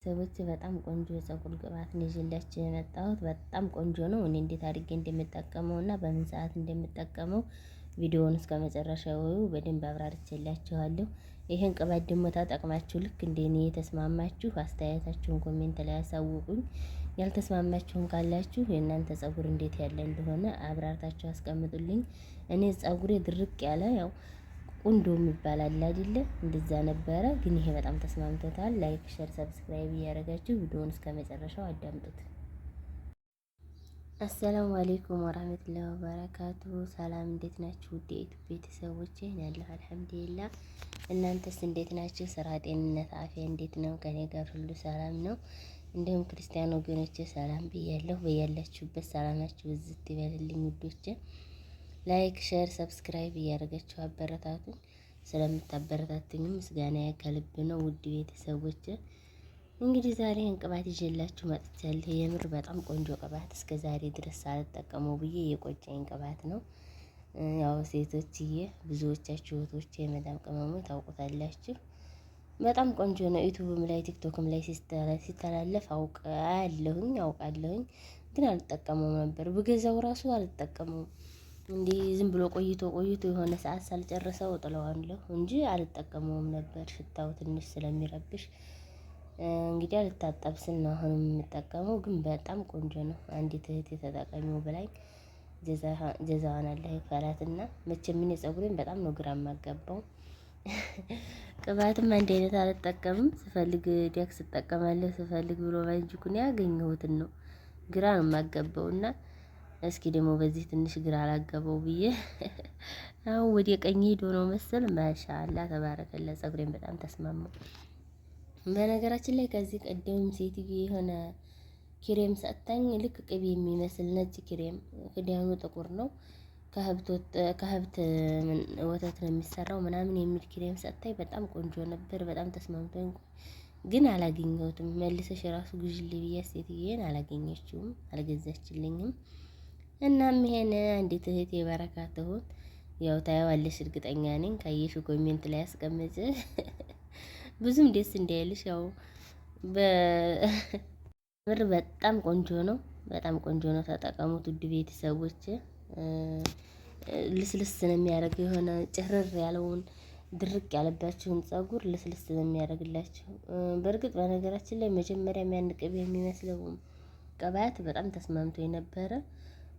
ሰዎች በጣም ቆንጆ የፀጉር ቅባት ነው ይዤላችሁ የመጣሁት። በጣም ቆንጆ ነው። እኔ እንዴት አድርጌ እንደምጠቀመው እና በምን ሰዓት እንደምጠቀመው ቪዲዮውን እስከ መጨረሻው በደንብ አብራርቼላችኋለሁ። ይሄን ቅባት ደግሞ ተጠቅማችሁ ልክ እንደኔ የተስማማችሁ አስተያየታችሁን ኮሜንት ላይ አሳውቁኝ። ያልተስማማችሁም ካላችሁ የእናንተ ፀጉር እንዴት ያለ እንደሆነ አብራርታችሁ አስቀምጡልኝ። እኔ ፀጉሬ ድርቅ ያለ ያው ቁንዶ የሚባል አለ አይደለ? እንደዛ ነበረ፣ ግን ይሄ በጣም ተስማምቶታል። ላይክ፣ ሼር፣ ሰብስክራይብ እያደረጋችሁ ቪዲዮውን እስከ መጨረሻው አዳምጡት። አሰላሙ አለይኩም ወራህመቱላሂ ወበረካቱ። ሰላም እንዴት ናችሁ? ውድ የዩቲዩብ ቤተሰቦቼ ያለሁ አልሐምዱሊላህ። እናንተስ እንዴት ናችሁ? ስራ፣ ጤንነት፣ አፍያ እንዴት ነው? ከኔ ጋር ሁሉ ሰላም ነው። እንዲሁም ክርስቲያን ወገኖቼ ሰላም ብያለሁ። በያላችሁበት ሰላማችሁ ብዝት ይበልልኝ ውዶቼ። ላይክ ሼር ሰብስክራይብ እያደረጋችሁ አበረታቱኝ። ስለምታበረታቱኝም ምስጋና ከልብ ነው ውድ ቤተሰቦች። እንግዲህ ዛሬ ቅባት ይዤላችሁ መጥቻለሁ። የምር በጣም ቆንጆ ቅባት፣ እስከ ዛሬ ድረስ ሳልጠቀመው ብዬ የቆጨኝ ቅባት ነው። ያው ሴቶችዬ ብዙዎቻችሁ እህቶቼ የመዳም ቅመሙ ታውቁታላችሁ። በጣም ቆንጆ ነው። ዩቲዩብም ላይ ቲክቶክም ላይ ሲተላለፍ አውቃለሁኝ፣ ግን አልጠቀመውም ነበር። ብገዛው ራሱ አልጠቀመውም። እንዲህ ዝም ብሎ ቆይቶ የሆነ ሰዓት ሳልጨርሰው ጥለዋለሁ እንጂ አልጠቀመውም ነበር። ሽታው ትንሽ ስለሚረብሽ እንግዲህ አልታጠብ ስል ነው አሁን የምጠቀመው። ግን በጣም ቆንጆ ነው። አንዲት እህት የተጠቀሚው ብላኝ ጀዛዋን አላህ ይክፈላትና መቼም ምን ፀጉሬን በጣም ነው ግራ የማጋባው። ቅባትም አንድ አይነት አልጠቀምም። ስፈልግ ዲያክስ እጠቀማለሁ፣ ስፈልግ ብሎ ባንጂኩን ያገኘሁትን ነው ግራ ነው የማጋባውና እስኪ ደግሞ በዚህ ትንሽ ግራ አላገበው ብዬ አሁን ወደ ቀኝ ሄዶ ነው መሰል። ማሻአላ ተባረከለ። ፀጉሬን በጣም ተስማማው። በነገራችን ላይ ከዚህ ቀደም ሴትዬ የሆነ ክሬም ሰጥታኝ ልክ ቅቤ የሚመስል ነጭ ክሬም፣ ክዳኑ ጥቁር ነው፣ ከሀብት ወተት ነው የሚሰራው ምናምን የሚል ክሬም ሰጥታኝ በጣም ቆንጆ ነበር። በጣም ተስማምቶኝ ግን አላገኘሁትም። መልሰሽ ራሱ ግዢልኝ ብዬ ሴትዬን አላገኘችውም፣ አልገዛችልኝም። እናም ይሄን አንዲት እህት የበረካት ትሁን ያው ታየዋለሽ፣ እርግጠኛ ነኝ። ካየሽው ኮሜንት ላይ አስቀምጪ። ብዙም ደስ እንዳይልሽ ያው በምር በጣም ቆንጆ ነው፣ በጣም ቆንጆ ነው። ተጠቀሙት ውድ ቤተሰቦች። ልስልስ ነው የሚያደርግ የሆነ ጭርር ያለውን ድርቅ ያለባችሁን ፀጉር ልስልስ ነው የሚያደርግላችሁ። በእርግጥ በነገራችን ላይ መጀመሪያ የሚያንቅብ የሚመስለው ቅባት በጣም ተስማምቶ የነበረ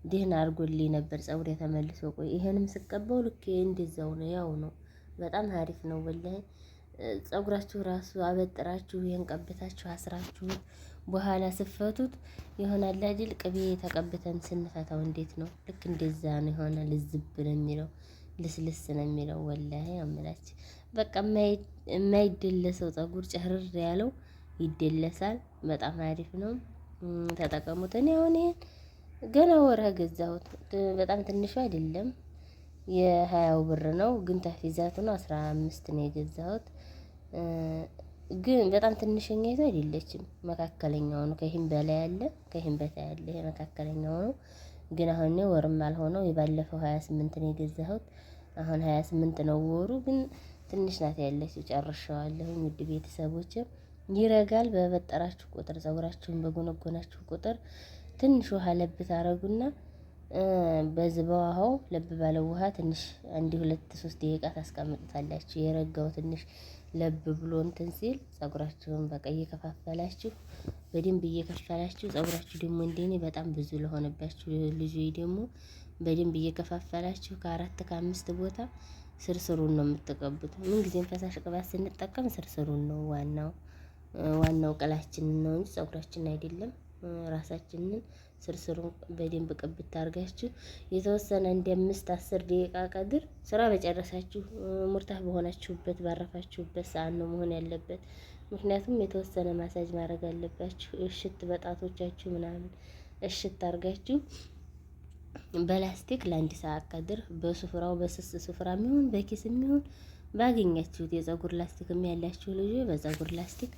ደህና አድርጎልኝ ነበር። ፀጉር የተመልሶ ቆይ ይሄንም ስቀባው ልክ እንደዛው ነው፣ ያው ነው። በጣም አሪፍ ነው ወላሂ። ፀጉራችሁ ራሱ አበጥራችሁ ይሄን ቀብታችሁ አስራችሁ በኋላ ስፈቱት ይሆናል አይደል? ቅቤ ተቀብተን ስንፈታው እንዴት ነው? ልክ እንደዛ ነው። የሆነ ልዝብ ነው የሚለው፣ ልስልስ ነው የሚለው። ወላሂ አምላች በቃ የማይደለሰው ፀጉር ጨርር ያለው ይደለሳል። በጣም አሪፍ ነው። ተጠቀሙት። እኔ አሁን ይሄን ገና ወርሃ ገዛሁት። በጣም ትንሹ አይደለም፣ የ20 ብር ነው። ግን ተፊዛቱ ነው 15 ነው የገዛሁት። ግን በጣም ትንሽኛይቱ አይደለችም፣ መካከለኛው ነው። ከይህም በላይ ያለ ከይህም በታይ ያለ ይሄ መካከለኛው ነው። ግን አሁን ነው ወርም አልሆነው። የባለፈው 28 ነው የገዛሁት፣ አሁን 28 ነው ወሩ። ግን ትንሽ ናት ያለችው። ጨርሻዋለሁ ውድ ቤተሰቦች። ይረጋል በበጠራችሁ ቁጥር፣ ፀጉራችሁን በጎነጎናችሁ ቁጥር ትንሽ ውሃ ለብ ታረጉና በዝባው ለብ ባለው ውሃ ትንሽ 1-2-3 ደቂቃ ታስቀምጡታላችሁ። የረጋው ትንሽ ለብ ብሎ እንትን ሲል ፀጉራችሁን በቃ እየከፋፈላችሁ በደንብ እየከፈላችሁ፣ ፀጉራችሁ ደግሞ እንደኔ በጣም ብዙ ለሆነባችሁ ልጅ ደግሞ በደንብ እየከፋፈላችሁ ከ4-5 ቦታ ስርስሩን ነው የምትቀቡት። ምን ጊዜም ፈሳሽ ቅባት ስንጠቀም ስርስሩን ነው ዋናው ቅላችንን ነው እንጂ ፀጉራችንን አይደለም። ራሳችንን ስርስሩን በደንብ ቅብት አድርጋችሁ የተወሰነ እንደ 5-10 ደቂቃ ቀድር ስራ በጨረሳችሁ ሙርታህ በሆናችሁበት ባረፋችሁበት ሰዓት ነው መሆን ያለበት። ምክንያቱም የተወሰነ ማሳጅ ማድረግ አለባችሁ። እሽት በጣቶቻችሁ ምናምን እሽት አድርጋችሁ በላስቲክ ለ1 ሰዓት ቀድር በሱፍራው በስስ ሱፍራ የሚሆን በኪስ የሚሆን ባገኛችሁት የፀጉር ላስቲክም ያላችሁ ልጅ በፀጉር ላስቲክ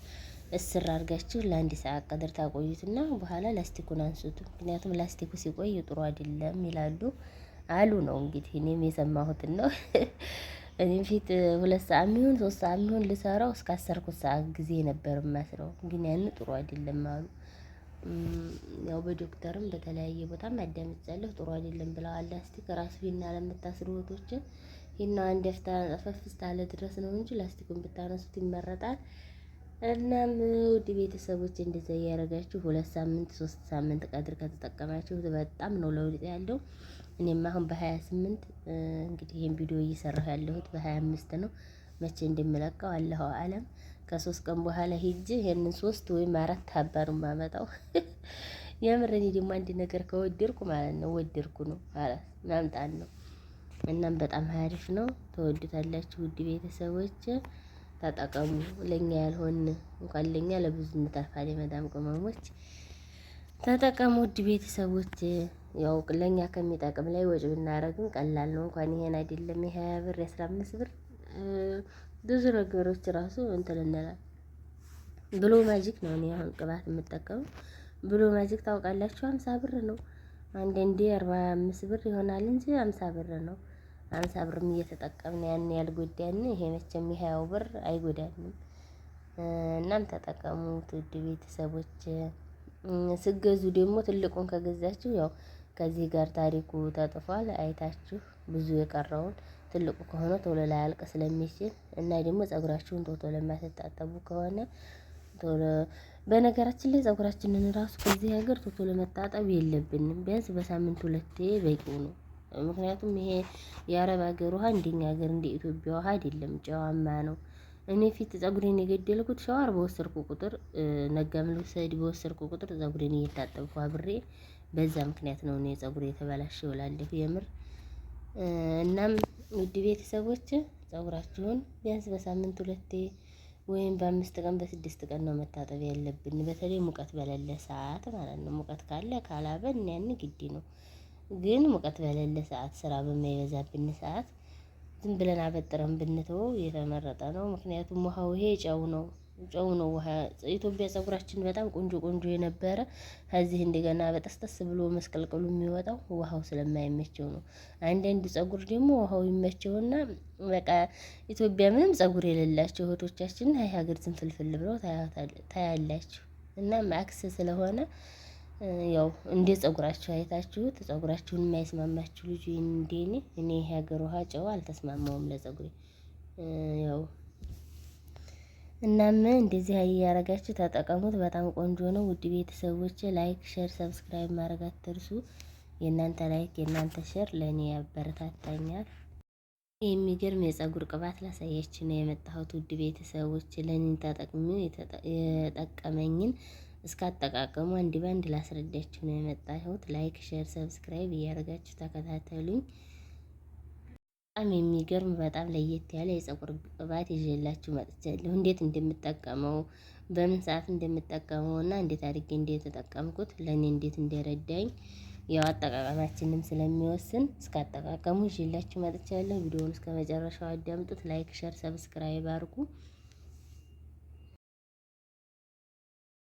እስር አድርጋችሁ ለ1 ሰዓት ቀድር ታቆዩትና በኋላ ላስቲኩን አንሱት። ምክንያቱም ላስቲኩ ሲቆይ ጥሩ አይደለም ይላሉ ነው እንግዲህ እኔም የሰማሁትን ነው። እኔም ፊት 2 ሰዓት የሚሆን 3 ሰዓት የሚሆን ልሰራው እስከ 10 ሰዓት ጊዜ ነበር የማስረው፣ ግን ያን ጥሩ አይደለም አሉ። ያው በዶክተርም በተለያየ ቦታም አዳምጫለሁ፣ ጥሩ አይደለም ብለዋል። ላስቲክ ራሱ ሂና ለምታስሩ እህቶችን ሂና አንደፍታ ጠፈፍ እስካለ ድረስ ነው እንጂ ላስቲኩን ብታነሱት ይመረጣል። እናም ውድ ቤተሰቦች እንደዛ እያደረጋችሁ 2 ሳምንት 3 ሳምንት ቀድር ከተጠቀማችሁት በጣም ነው ለውጥ ያለው። እኔም አሁን በ28 እንግዲህ ይሄን ቪዲዮ እየሰራሁ ያለሁት በ25 ነው። መቼ እንደምለቀው አላሁ አለም። ከ3 ቀን በኋላ ሄጄ ይሄንን 3 ወይም 4 ሀባ ነው የማመጣው። የምር እኔ ደግሞ አንድ ነገር ከወደድኩ ማለት ነው ወደድኩ ነው ማለት ማምጣት ነው። እናም በጣም አሪፍ ነው፣ ተወዱታላችሁ ውድ ቤተሰቦች። ተጠቀሙ። ለኛ ያልሆን እንኳን ለኛ ለብዙ እንተርፋለን። የመዳም ቅመሞች ተጠቀሙ ውድ ቤተሰቦች። ያው ለኛ ከሚጠቅም ላይ ወጭ ብናረግም ቀላል ነው። እንኳን ይሄን አይደለም የ20 ብር የ15 ብር ብዙ ነገሮች ራሱ እንትን እንላለን። ብሎ ማጂክ ነው እኔ አሁን ቅባት የምጠቀመው። ብሎ ማጂክ ታውቃላችሁ? 50 ብር ነው። አንዳንዴ 45 ብር ይሆናል እንጂ 50 ብር ነው። 50 ብርም እየተጠቀምን ያን ያልጎዳን። ይሄ መቼም የ20 ብር አይጎዳንም። እናም ተጠቀሙት ውድ ቤተሰቦች። ስገዙ ደግሞ ትልቁን ከገዛችሁ ያው ከዚህ ጋር ታሪኩ ተጥፏል አይታችሁ ብዙ የቀረውን ትልቁ ከሆነ ቶሎ ላያልቅ ስለሚችል እና ደግሞ ፀጉራችሁን ቶሎ ለማትታጠቡ ከሆነ ቶሎ በነገራችን ላይ ፀጉራችንን ራሱ ከዚህ ሀገር ቶሎ መታጠብ የለብንም። ቢያንስ በሳምንት 2 በቂው ነው። ምክንያቱም ይሄ የአረብ ሀገር ውሃ እንደኛ ሀገር እንደ ኢትዮጵያ ውሃ አይደለም፣ ጨዋማ ነው። እኔ ፊት ፀጉሬን የገደልኩት ሻወር በወሰድኩ ቁጥር ነጋም ልውሰድ በወሰድኩ ቁጥር ፀጉሬን እየታጠብኩ አብሬ በዛ ምክንያት ነው እኔ ፀጉሬ የተበላሸ እላለሁ የምር። እናም ውድ ቤተሰቦች ፀጉራችሁን ቢያንስ በሳምንት 2 ወይም በ5 ቀን በ6 ቀን ነው መታጠብ ያለብን። በተለይ ሙቀት በሌለ ሰዓት ማለት ነው። ሙቀት ካለ ካላበን ያን ግድ ነው። ግን ሙቀት በሌለ ሰዓት፣ ስራ በማይበዛብን ሰዓት ዝም ብለን አበጥረን ብንተወው የተመረጠ ነው። ምክንያቱም ውሃው ይሄ ጨው ነው ውሃ። ኢትዮጵያ ፀጉራችን በጣም ቆንጆ ቆንጆ የነበረ ከዚህ እንደገና በጠስጠስ ብሎ መስቀልቅሉ የሚወጣው ውሃው ስለማይመቸው ነው። አንዳንድ ፀጉር ደግሞ ውሃው ይመቸውና በቃ ኢትዮጵያ ምንም ፀጉር የሌላቸው እህቶቻችን አይ ሀገር ዝንፍልፍል ብለው ታያላችሁ። እና ማክስ ስለሆነ ያው እንደ ፀጉራችሁ አይታችሁት ፀጉራችሁን የማይስማማችሁ ልጅ እንደኔ እኔ ሀገር ውሃ ጨው አልተስማማውም ለፀጉሬ ያው። እናም እንደዚህ እያረጋችሁ ተጠቀሙት። በጣም ቆንጆ ነው ውድ ቤተሰቦች። ላይክ፣ ሼር፣ ሰብስክራይብ ማድረግ አትርሱ። የእናንተ ላይክ የእናንተ ሼር ለእኔ ያበረታታኛል። የሚገርም የፀጉር ቅባት ላሳያችሁ ነው የመጣሁት ውድ ቤተሰቦች። ለእኔ ተጠቅሜ የጠቀመኝን እስከ አጠቃቀሙ አንድ ባንድ ላስረዳችሁ ነው የመጣሁት። ላይክ፣ ሼር፣ ሰብስክራይብ እያደረጋችሁ ተከታተሉኝ። በጣም የሚገርም በጣም ለየት ያለ የፀጉር ቅባት ይዤላችሁ መጥቻለሁ። እንዴት እንደምጠቀመው በምን ሰዓት እንደምጠቀመው እና እንዴት አድርጌ እንደተጠቀምኩት ለእኔ እንዴት እንደረዳኝ ያው አጠቃቀማችንም ስለሚወስን እስከ አጠቃቀሙ ይዤላችሁ መጥቻለሁ። ቪዲዮውን እስከ መጨረሻው አዳምጡት። ላይክ፣ ሼር፣ ሰብስክራይብ አድርጉ።